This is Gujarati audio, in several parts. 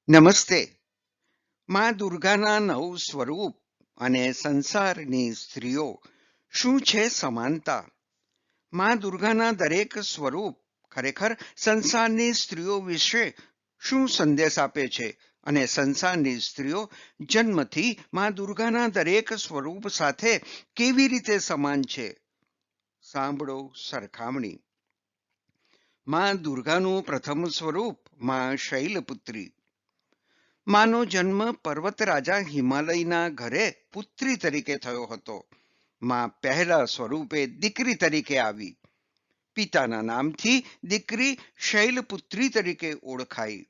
નમસ્તે. માં દુર્ગાના 9 સ્વરૂપ અને સંસારની સ્ત્રીઓ શું છે સમાનતા? માં દુર્ગાના દરેક સ્વરૂપ ખરેખર સંસારની સ્ત્રીઓ વિશે શું સંદેશ આપે છે અને સંસારની સ્ત્રીઓ જન્મથી માં દુર્ગાના દરેક સ્વરૂપ સાથે કેવી રીતે સમાન છે? સાંભળો સરખામણી. માં દુર્ગાનું પ્રથમ સ્વરૂપ માં શૈલપુત્રી. માનો જન્મ પર્વત રાજા હિમાલયના ઘરે પુત્રી તરીકે થયો હતો. માં પહેલા સ્વરૂપે દીકરી તરીકે આવી. પિતાના નામથી દીકરી શૈલપુત્રી તરીકે ઓળખાઈ.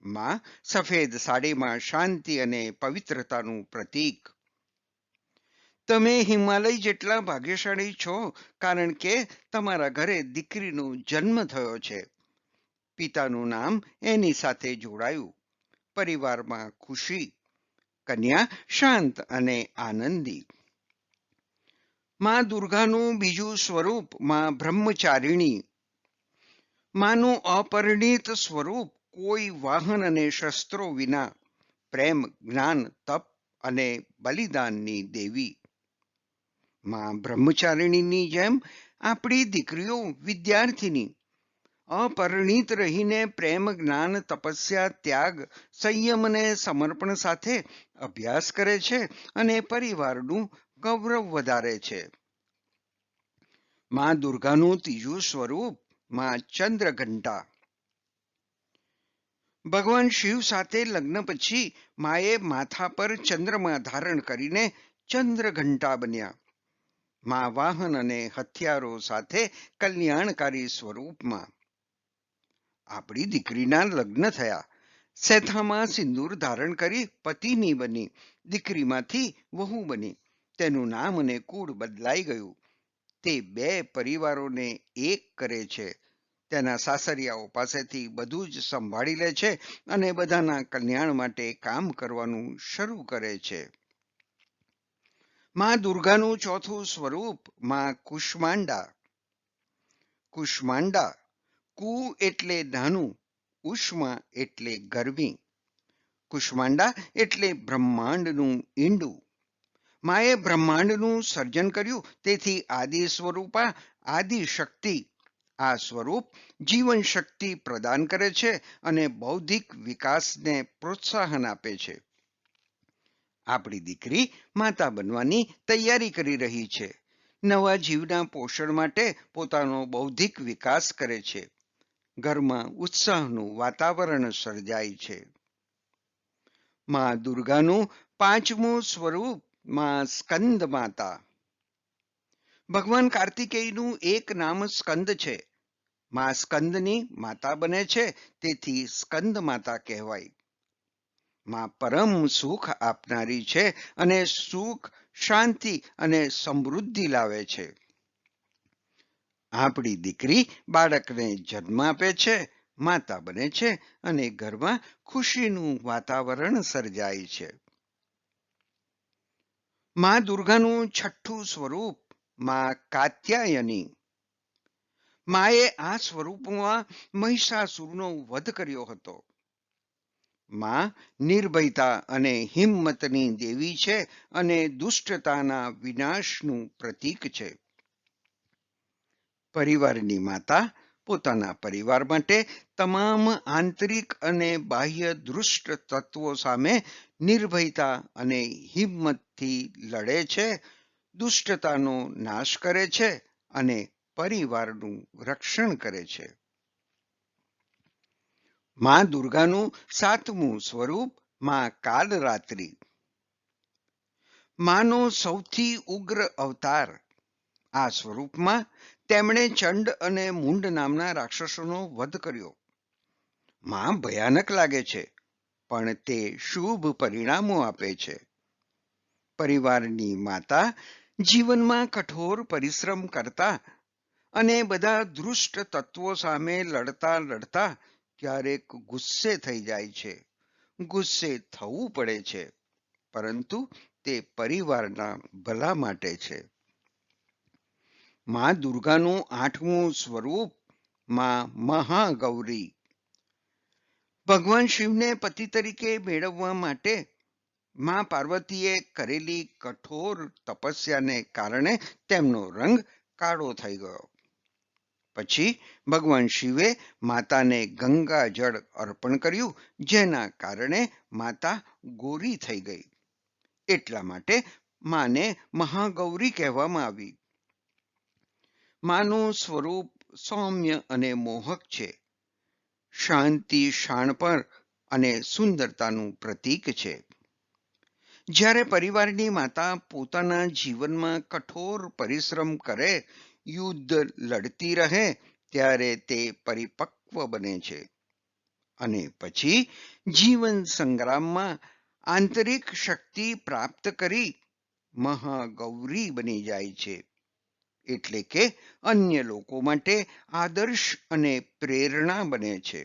માં સફેદ સાડીમાં શાંતિ અને પવિત્રતાનું પ્રતીક. તમે હિમાલય જેટલા ભાગ્યશાળી છો, કારણ કે તમારા ઘરે દીકરીનો જન્મ થયો છે. પિતાનું નામ એની સાથે જોડાયું. પરિવારમાં ખુશી. કન્યા શાંત અને આનંદી. માં દુર્ગાનું બીજું સ્વરૂપ માં બ્રહ્મચારિણી. માનું અપરિણિત સ્વરૂપ, કોઈ વાહન અને શસ્ત્રો વિના, પ્રેમ, જ્ઞાન, તપ અને બલિદાનની દેવી. માં બ્રહ્મચારિણીની જેમ આપણી દીકરીઓ વિદ્યાર્થીની. અપરિણિત રહીને પ્રેમ, જ્ઞાન, તપસ્યા, ત્યાગ, સંયમ અને સમર્પણ સાથે અભ્યાસ કરે છે અને પરિવારનું ગૌરવ વધારે છે. માં દુર્ગાનું ત્રીજું સ્વરૂપ માં ચંદ્રઘંટા. ભગવાન શિવ સાથે લગ્ન પછી માએ માથા પર ચંદ્રમા ધારણ કરીને ચંદ્રઘંટા બન્યા. માં વાહન અને હથિયારો સાથે કલ્યાણકારી સ્વરૂપમાં. આપણી દીકરીના લગ્ન થયા. સેથામાં સિંદૂર ધારણ કરી પતિની બની. દીકરીમાંથી વહુ બની. તેનું નામ અને કુળ બદલાઈ ગયું. તે બે પરિવારોને એક કરે છે. તેના સાસરિયાઓ પાસેથી બધું જ સંભાળી લે છે અને બધાના કલ્યાણ માટે કામ કરવાનું શરૂ કરે છે. માં દુર્ગાનું ચોથું સ્વરૂપ માં કુષ્માંડા. કુષ્માંડા. કુ એટલે નાનું, ઉષ્મા એટલે ગરમી. કુષ્માંડા એટલે બ્રહ્માંડનું ઈંડું. માએ બ્રહ્માંડનું સર્જન કર્યું, તેથી આદિ સ્વરૂપા આદિ શક્તિ. આ સ્વરૂપ જીવન શક્તિ પ્રદાન કરે છે અને બૌદ્ધિક વિકાસને પ્રોત્સાહન આપે છે. આપણી દીકરી માતા બનવાની તૈયારી કરી રહી છે. નવા જીવના પોષણ માટે પોતાનો બૌદ્ધિક વિકાસ કરે છે. ઘરમાં ઉત્સાહનું વાતાવરણ સર્જાય છે. માં દુર્ગાનું પાંચમું સ્વરૂપ માં સ્કંદ માતા. ભગવાન કાર્તિકેયનું એક નામ સ્કંદ છે. માં સ્કંદની માતા બને છે, તેથી સ્કંદ માતા કહેવાય. માં પરમ સુખ આપનારી છે અને સુખ, શાંતિ અને સમૃદ્ધિ લાવે છે. આપણી દીકરી બાળકને જન્મ આપે છે, માતા બને છે અને ઘરમાં ખુશીનું વાતાવરણ સર્જાય છે. માં દુર્ગાનું છઠ્ઠું સ્વરૂપ માં કાત્યાયની. માએ આ સ્વરૂપમાં મહિષાસુરનો વધ કર્યો હતો. માં નિર્ભયતા અને હિંમતની દેવી છે અને દુષ્ટતાના વિનાશનું પ્રતીક છે. પરિવારની માતા પોતાના પરિવાર માટે તમામ આંતરિક અને બાહ્ય દુષ્ટ તત્વો સામે નિર્ભયતા અને હિંમતથી લડે છે, દુષ્ટતાનો નાશ કરે છે અને પરિવારનું રક્ષણ કરે છે. માં દુર્ગાનું સાતમું સ્વરૂપ માં કાલરાત્રિ. માનો સૌથી ઉગ્ર અવતાર. આ સ્વરૂપમાં તેમણે ચંડ અને મુંડ નામના રાક્ષસોનો વધ કર્યો. માં ભયાનક લાગે છે, પણ તે શુભ પરિણામો આપે છે. પરિવારની માતા જીવનમાં કઠોર પરિશ્રમ કરતા અને બધા દુષ્ટ તત્વો સામે લડતા લડતા ક્યારેક ગુસ્સે થઈ જાય છે. ગુસ્સે થવું પડે છે, પરંતુ તે પરિવારના ભલા માટે છે. માં દુર્ગાનું આઠમું સ્વરૂપ માં મહાગૌરી. ભગવાન શિવને પતિ તરીકે મેળવવા માટે માં પાર્વતીએ કરેલી કઠોર તપસ્યાને કારણે તેમનો રંગ કાળો થઈ ગયો. પછી ભગવાન શિવે માતાને ગંગા જળ અર્પણ કર્યું, જેના કારણે માતા ગોરી થઈ ગઈ. એટલા માટે માને મહાગૌરી કહેવામાં આવી. માનું સ્વરૂપ સૌમ્ય અને મોહક છે. શાંતિ, શાણપણ અને સુંદરતાનું પ્રતીક છે. જ્યારે પરિવારની માતા પોતાના જીવનમાં કઠોર પરિશ્રમ કરે, યુદ્ધ લડતી રહે, ત્યારે તે પરિપક્વ બને છે અને પછી જીવન સંગ્રામમાં આંતરિક શક્તિ પ્રાપ્ત કરી મહાગૌરી બની જાય છે. એટલે કે અન્ય લોકો માટે આદર્શ અને પ્રેરણા બને છે.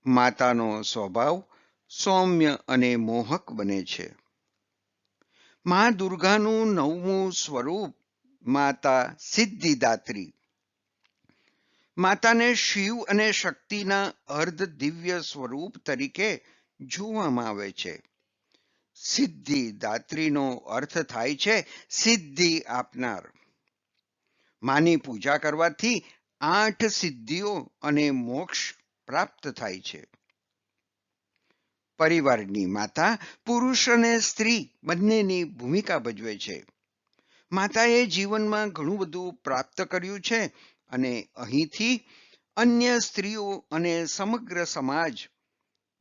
માતાનો સ્વભાવ સૌમ્ય અને મોહક બને છે. મા દુર્ગાનું 9મું સ્વરૂપ માતા સિદ્ધિદાત્રી. માતાને શિવ અને શક્તિના અર્ધ દિવ્ય સ્વરૂપ તરીકે જોવામાં આવે છે. સિદ્ધિદાત્રીનો અર્થ થાય છે સિદ્ધિ આપનાર. માની પૂજા કરવાથી 8 સિદ્ધિઓ અને મોક્ષ પ્રાપ્ત થાય છે. પરિવારની માતા પુરુષ અને સ્ત્રી બંનેની ભૂમિકા ભજવે છે. માતાએ જીવનમાં ઘણું બધું પ્રાપ્ત કર્યું છે અને અહીંથી અન્ય સ્ત્રીઓ અને સમગ્ર સમાજ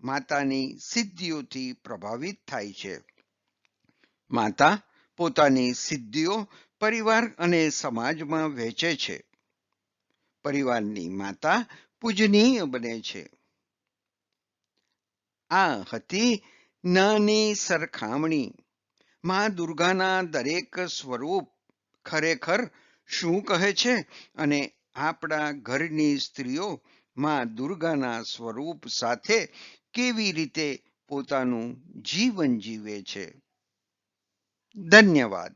માતાની સિદ્ધિઓથી પ્રભાવિત થાય છે. માતા પોતાની સિદ્ધિઓ પરિવાર અને સમાજમાં વહેંચે છે. પરિવારની માતા પૂજનીય બને છે. આ હતી નાની સરખામણી. મા દુર્ગાના દરેક સ્વરૂપ ખરેખર શું કહે છે અને આપણા ઘરની સ્ત્રીઓ મા દુર્ગાના સ્વરૂપ સાથે કેવી રીતે પોતાનું જીવન જીવે છે. ધન્યવાદ.